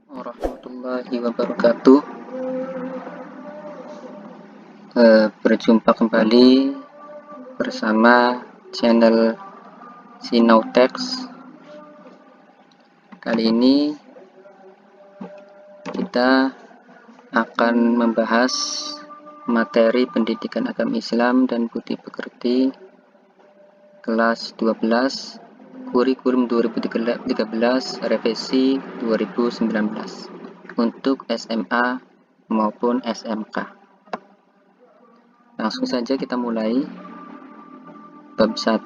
Warahmatullahi wabarakatuh. Berjumpa kembali bersama channel Sinautex. Kali ini kita akan membahas materi pendidikan agama Islam dan budi pekerti kelas 12 kurikulum 2013 revisi 2019 untuk SMA maupun SMK. Langsung saja kita mulai. Bab 1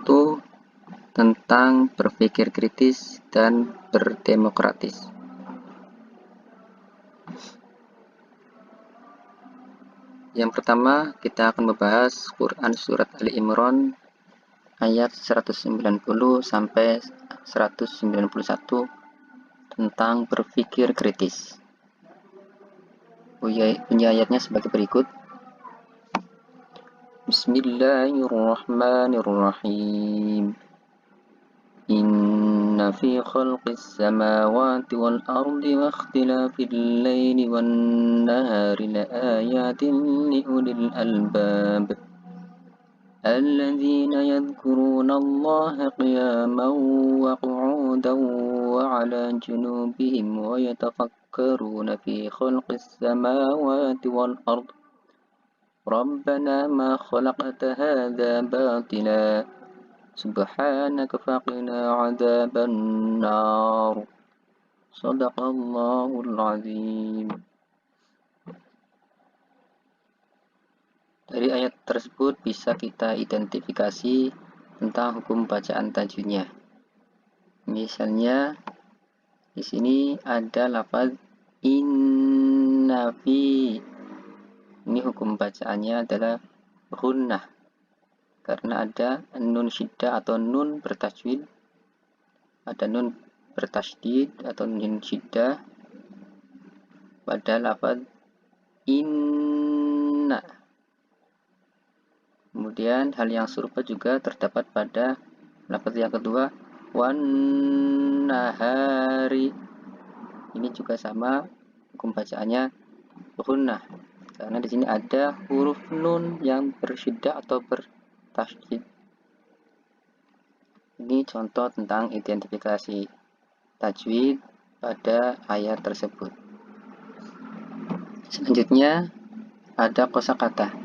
tentang berpikir kritis dan berdemokratis. Yang pertama, kita akan membahas Quran Surat Ali Imran ayat 190 sampai 191 tentang berpikir kritis. Bunyi ayatnya sebagai berikut. Bismillahirrahmanirrahim. Inna fi khalqis samawati wal ardi wa ikhtilafil laili wan nahari laayatin liulil albab. الذين يذكرون الله قياما وقعودا وعلى جنوبهم ويتفكرون في خلق السماوات والأرض ربنا ما خلقت هذا باطلا سبحانك فقنا عذاب النار صدق الله العظيم. Dari ayat tersebut bisa kita identifikasi tentang hukum bacaan tajwidnya. Misalnya di sini ada lafaz inna fi. Ini hukum bacaannya adalah gunnah karena ada nun syiddah atau nun bertajwid, ada nun bertasydid atau nun syiddah pada lafaz inna. Kemudian hal yang serupa juga terdapat pada lafaz yang kedua wan nahari. Ini juga sama hukum bacaannya gunnah karena di sini ada huruf nun yang bersyiddah atau bertasydid. Ini contoh tentang identifikasi tajwid pada ayat tersebut. Selanjutnya ada kosakata.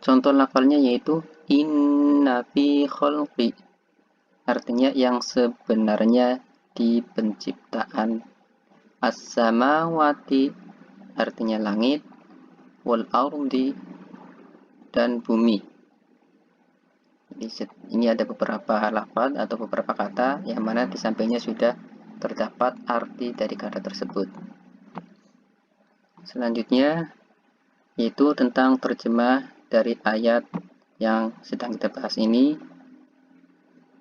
Contoh lafalnya yaitu inna fi khalqi, artinya yang sebenarnya di penciptaan, as-samawati artinya langit, wal ardi dan bumi. Ini ada beberapa lafaz atau beberapa kata yang mana di sampingnya sudah terdapat arti dari kata tersebut. Selanjutnya yaitu tentang terjemah dari ayat yang sedang kita bahas ini.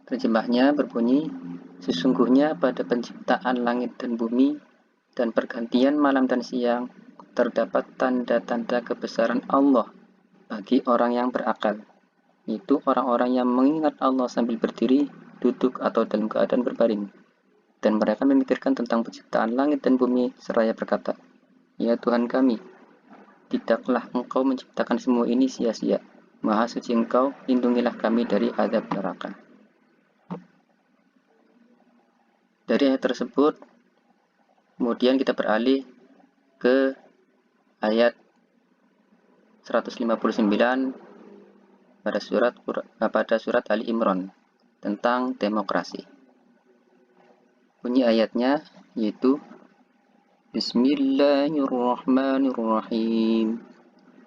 Terjemahnya berbunyi, sesungguhnya pada penciptaan langit dan bumi dan pergantian malam dan siang terdapat tanda-tanda kebesaran Allah bagi orang yang berakal. Itu orang-orang yang mengingat Allah sambil berdiri, duduk atau dalam keadaan berbaring. Dan mereka memikirkan tentang penciptaan langit dan bumi seraya berkata, ya Tuhan kami, tidaklah Engkau menciptakan semua ini sia-sia. Maha suci Engkau, lindungilah kami dari azab neraka. Dari ayat tersebut, kemudian kita beralih ke ayat 159 pada surat Ali Imran tentang demokrasi. Bunyi ayatnya yaitu Bismillahirrahmanirrahim.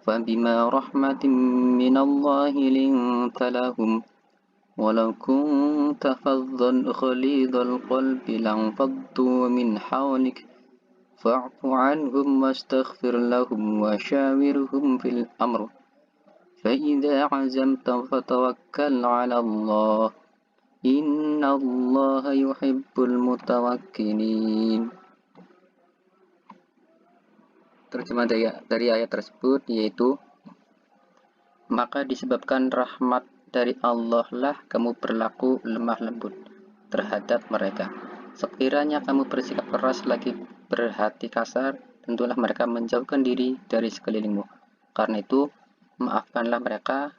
Fabima rahmatin minallahi linta lahum walau kunta faddan ghalidhal qalbi lanfaddu min hawlik fa'fu anhum wastaghfir lahum wa shawirhum fil amr fa idza 'azamta fatawakkal 'ala Allah innallaha yuhibbul mutawakkilin. Terjemah dari ayat tersebut yaitu, maka disebabkan rahmat dari Allah lah kamu berlaku lemah lembut terhadap mereka. Sekiranya kamu bersikap keras lagi berhati kasar, tentulah mereka menjauhkan diri dari sekelilingmu. Karena itu, maafkanlah mereka,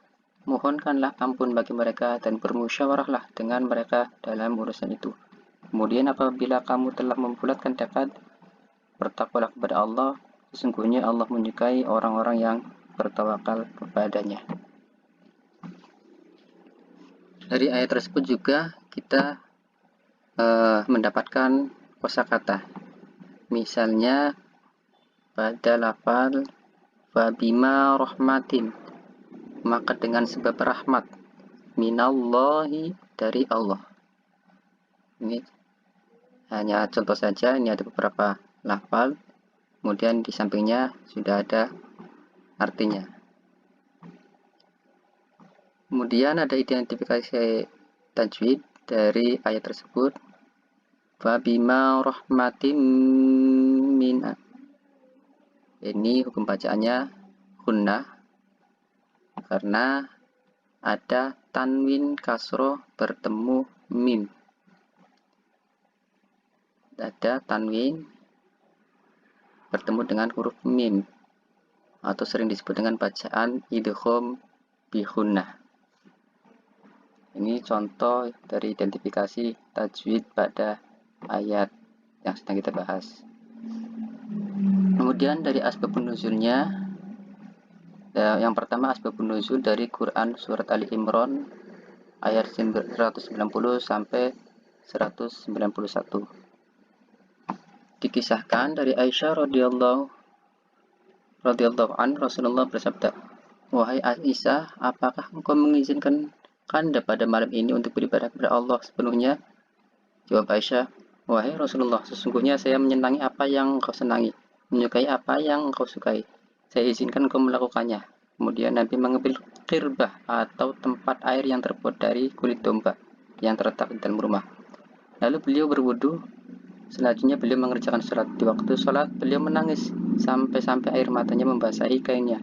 mohonkanlah ampun bagi mereka, dan bermusyawarahlah dengan mereka dalam urusan itu. Kemudian apabila kamu telah membulatkan tekad, bertakwalah kepada Allah, sesungguhnya Allah menyukai orang-orang yang bertawakal kepadanya. Dari ayat tersebut juga kita mendapatkan kosakata. Misalnya pada lafal fabima rahmatin, maka dengan sebab rahmat minallahi, dari Allah. Ini hanya contoh saja, ini ada beberapa lafal, kemudian di sampingnya sudah ada artinya. Kemudian ada identifikasi tajwid dari ayat tersebut. Fabima rahmatin min, ini hukum bacaannya gunnah karena ada tanwin kasroh bertemu mim. Ada tanwin bertemu dengan huruf mim atau sering disebut dengan bacaan idgham bi gunnah. Ini contoh dari identifikasi tajwid pada ayat yang sedang kita bahas. Kemudian dari asbabun nuzulnya, yang pertama asbabun nuzul dari Quran surat Ali Imran ayat 190 sampai 191. Dikisahkan dari Aisyah radhiyallahu an, Rasulullah bersabda, "Wahai Aisyah, apakah engkau mengizinkan Kanda pada malam ini untuk beribadah kepada Allah sepenuhnya?" Jawab Aisyah, "Wahai Rasulullah, sesungguhnya saya menyenangi apa yang engkau senangi, menyukai apa yang engkau sukai. Saya izinkan engkau melakukannya." Kemudian Nabi mengambil qirbah atau tempat air yang terbuat dari kulit domba yang terletak di dalam rumah. Lalu beliau berwudu. Selanjutnya beliau mengerjakan sholat. Di waktu sholat beliau menangis sampai-sampai air matanya membasahi kainnya.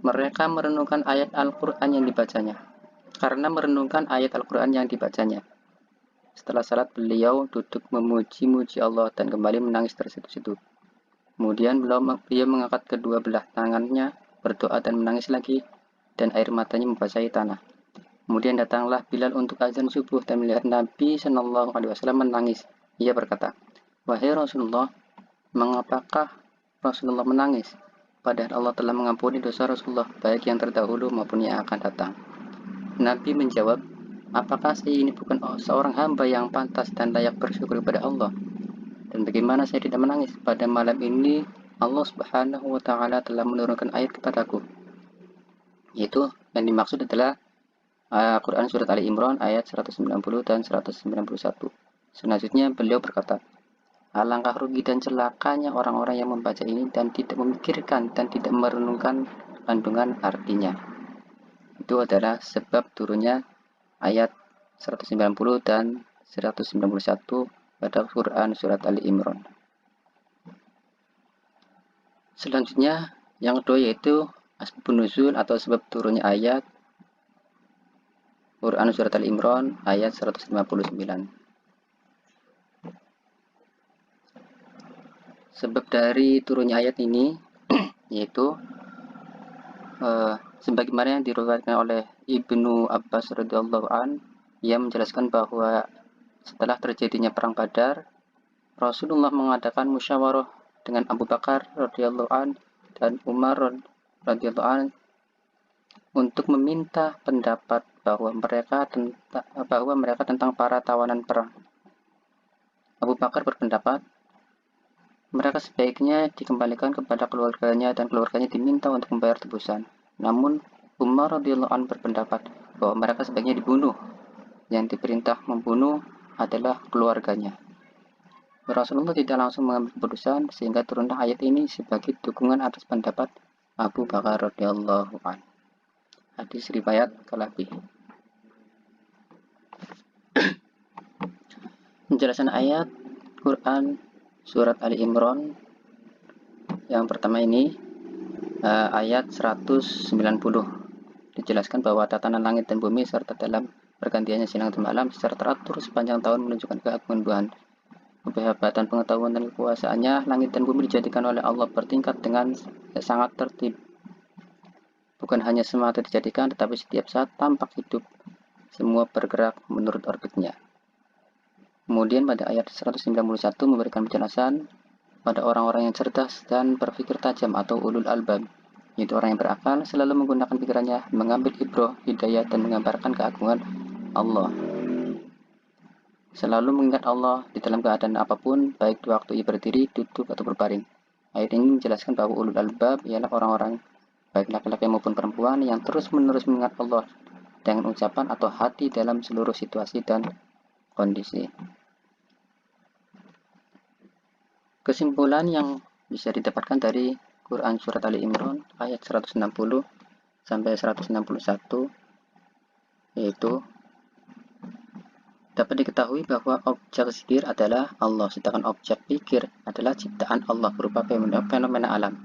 Mereka merenungkan ayat Al-Quran yang dibacanya. Karena merenungkan ayat Al-Quran yang dibacanya, setelah sholat beliau duduk memuji-muji Allah dan kembali menangis terseduh-seduh. Kemudian beliau mengangkat kedua belah tangannya, berdoa dan menangis lagi, dan air matanya membasahi tanah. Kemudian datanglah Bilal untuk azan subuh dan melihat Nabi Shallallahu Alaihi Wasallam menangis. Ia berkata, "Wahai Rasulullah, mengapakah Rasulullah menangis? Padahal Allah telah mengampuni dosa Rasulullah, baik yang terdahulu maupun yang akan datang." Nabi menjawab, "Apakah saya ini bukan seorang hamba yang pantas dan layak bersyukur kepada Allah? Dan bagaimana saya tidak menangis? Pada malam ini Allah Subhanahu wa Ta'ala telah menurunkan ayat kepadaku." Yaitu yang dimaksud adalah Quran surat Ali Imran ayat 190 dan 191. Selanjutnya beliau berkata, "Alangkah rugi dan celakanya orang-orang yang membaca ini dan tidak memikirkan dan tidak merenungkan kandungan artinya." Itu adalah sebab turunnya ayat 190 dan 191 pada Quran surat Ali Imran. Selanjutnya yang kedua yaitu asbabun nuzul atau sebab turunnya ayat Quran surat Ali Imran ayat 159. Sebab dari turunnya ayat ini yaitu sebagaimana yang diriwayatkan oleh Ibnu Abbas radhiyallahu an, ia menjelaskan bahwa setelah terjadinya perang Badar, Rasulullah mengadakan musyawarah dengan Abu Bakar radhiyallahu an dan Umar radhiyallahu an untuk meminta pendapat bahwa mereka tentang para tawanan perang. Abu Bakar berpendapat mereka sebaiknya dikembalikan kepada keluarganya dan keluarganya diminta untuk membayar tebusan. Namun Umar radhiyallahu an berpendapat bahwa mereka sebaiknya dibunuh. Yang diperintah membunuh adalah keluarganya. Rasulullah tidak langsung mengambil keputusan sehingga turunlah ayat ini sebagai dukungan atas pendapat Abu Bakar radhiyallahu an. Hadis riwayat Kalabi. Penjelasan ayat Quran surat Ali Imran yang pertama ini ayat 190 dijelaskan bahwa tatanan langit dan bumi serta dalam pergantiannya siang dan malam secara teratur sepanjang tahun menunjukkan keagungan Tuhan. Kehebatan pengetahuan dan kekuasaannya, langit dan bumi dijadikan oleh Allah bertingkat dengan sangat tertib. Bukan hanya semata dijadikan, tetapi setiap saat tampak hidup. Semua bergerak menurut orbitnya. Kemudian pada ayat 191 memberikan penjelasan pada orang-orang yang cerdas dan berpikir tajam atau ulul albab, yaitu orang yang berakal, selalu menggunakan pikirannya, mengambil ibrah, hidayah, dan menggambarkan keagungan Allah. Selalu mengingat Allah di dalam keadaan apapun, baik di waktu ia berdiri, duduk, atau berbaring. Ayat ini menjelaskan bahwa ulul albab ialah orang-orang, baik laki-laki maupun perempuan, yang terus-menerus mengingat Allah dengan ucapan atau hati dalam seluruh situasi dan kondisi. Kesimpulan yang bisa didapatkan dari Quran Surat Ali Imran ayat 160 sampai 161 yaitu dapat diketahui bahwa objek zikir adalah Allah, sedangkan objek pikir adalah ciptaan Allah berupa fenomena alam.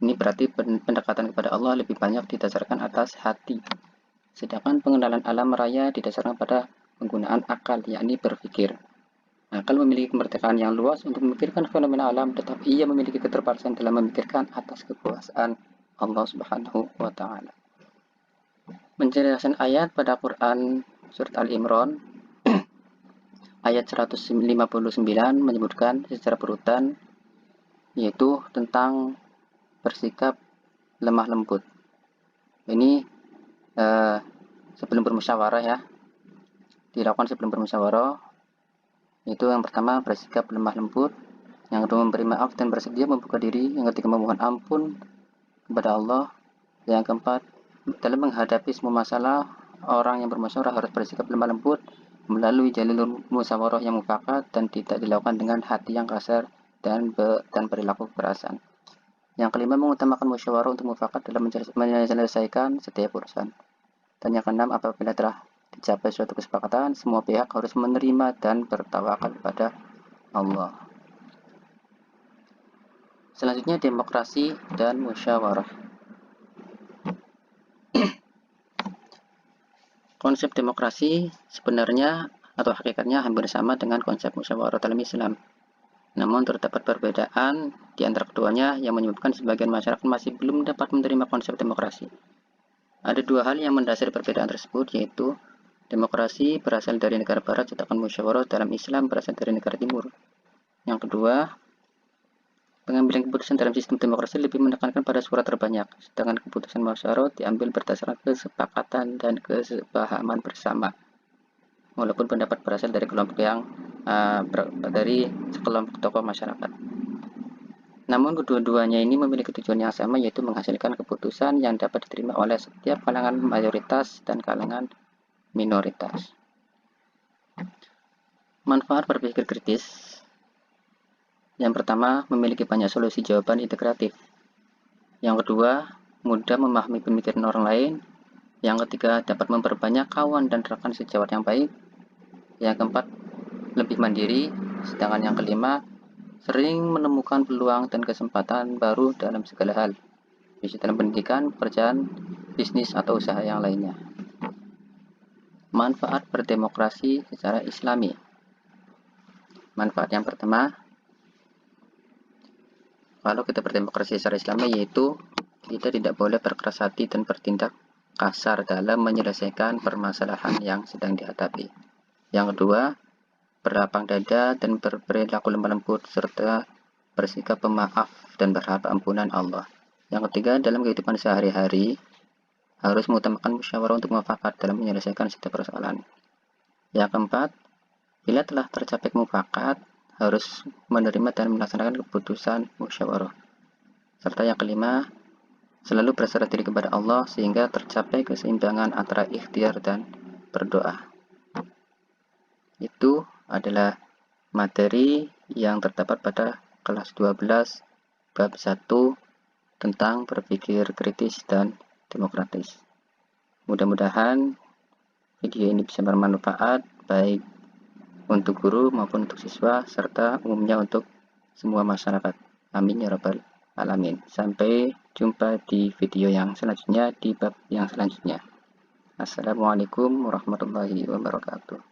Ini berarti pendekatan kepada Allah lebih banyak didasarkan atas hati, sedangkan pengenalan alam raya didasarkan pada penggunaan akal, yakni berpikir. Akal memiliki kemerdekaan yang luas untuk memikirkan fenomena alam, tetapi ia memiliki keterbatasan dalam memikirkan atas kekuasaan Allah Subhanahu wa Ta'ala. Penjelasan ayat pada Quran Surat Al-Imran ayat 159 menyebutkan secara berurutan, yaitu tentang bersikap lemah lembut. Ini sebelum bermusyawarah ya, dilakukan sebelum bermusyawarah. Itu yang pertama bersikap lemah lembut, yang kedua memberi maaf dan bersedia membuka diri, yang ketiga memohon ampun kepada Allah, yang keempat dalam menghadapi semua masalah orang yang bermusyawarah harus bersikap lemah lembut melalui jalur musyawarah yang mufakat dan tidak dilakukan dengan hati yang kasar dan perilaku kekerasan. Yang kelima mengutamakan musyawarah untuk mufakat dalam menyelesaikan setiap urusan. Dan yang keenam apabila telah dicapai suatu kesepakatan, semua pihak harus menerima dan bertawakal kepada Allah. Selanjutnya demokrasi dan musyawarah. Konsep demokrasi sebenarnya atau hakikatnya hampir sama dengan konsep musyawarah dalam Islam. Namun terdapat perbedaan di antara keduanya yang menyebabkan sebagian masyarakat masih belum dapat menerima konsep demokrasi. Ada dua hal yang mendasari perbedaan tersebut, yaitu demokrasi berasal dari negara barat, sedangkan musyawarah dalam Islam berasal dari negara timur. Yang kedua, pengambilan keputusan dalam sistem demokrasi lebih menekankan pada suara terbanyak, sedangkan keputusan musyawarah diambil berdasarkan kesepakatan dan kesepahaman bersama. Walaupun pendapat berasal dari kelompok yang dari sekelompok tokoh masyarakat. Namun kedua-duanya ini memiliki tujuan yang sama, yaitu menghasilkan keputusan yang dapat diterima oleh setiap kalangan mayoritas dan kalangan minoritas. Manfaat berpikir kritis. Yang pertama, memiliki banyak solusi jawaban integratif. Yang kedua, mudah memahami pemikiran orang lain. Yang ketiga, dapat memperbanyak kawan dan rekan sejawat yang baik. Yang keempat, lebih mandiri. Sedangkan yang kelima, sering menemukan peluang dan kesempatan baru dalam segala hal, bisa dalam pendidikan, pekerjaan, bisnis, atau usaha yang lainnya. Manfaat berdemokrasi secara Islami. Manfaat yang pertama, kalau kita berdemokrasi secara Islami, yaitu kita tidak boleh berkeras hati dan bertindak kasar dalam menyelesaikan permasalahan yang sedang dihadapi. Yang kedua, berlapang dada dan berperilaku lemah lembut serta bersikap pemaaf dan berharap ampunan Allah. Yang ketiga, dalam kehidupan sehari-hari harus mengutamakan musyawarah untuk mufakat dalam menyelesaikan setiap persoalan. Yang keempat, bila telah tercapai mufakat harus menerima dan melaksanakan keputusan musyawarah. Serta yang kelima, selalu berserah diri kepada Allah sehingga tercapai keseimbangan antara ikhtiar dan berdoa. Itu adalah materi yang terdapat pada kelas 12 bab 1 tentang berpikir kritis dan demokratis. Mudah-mudahan video ini bisa bermanfaat baik untuk guru maupun untuk siswa serta umumnya untuk semua masyarakat. Amin ya rabbal alamin. Sampai jumpa di video yang selanjutnya, di bab yang selanjutnya. Assalamualaikum warahmatullahi wabarakatuh.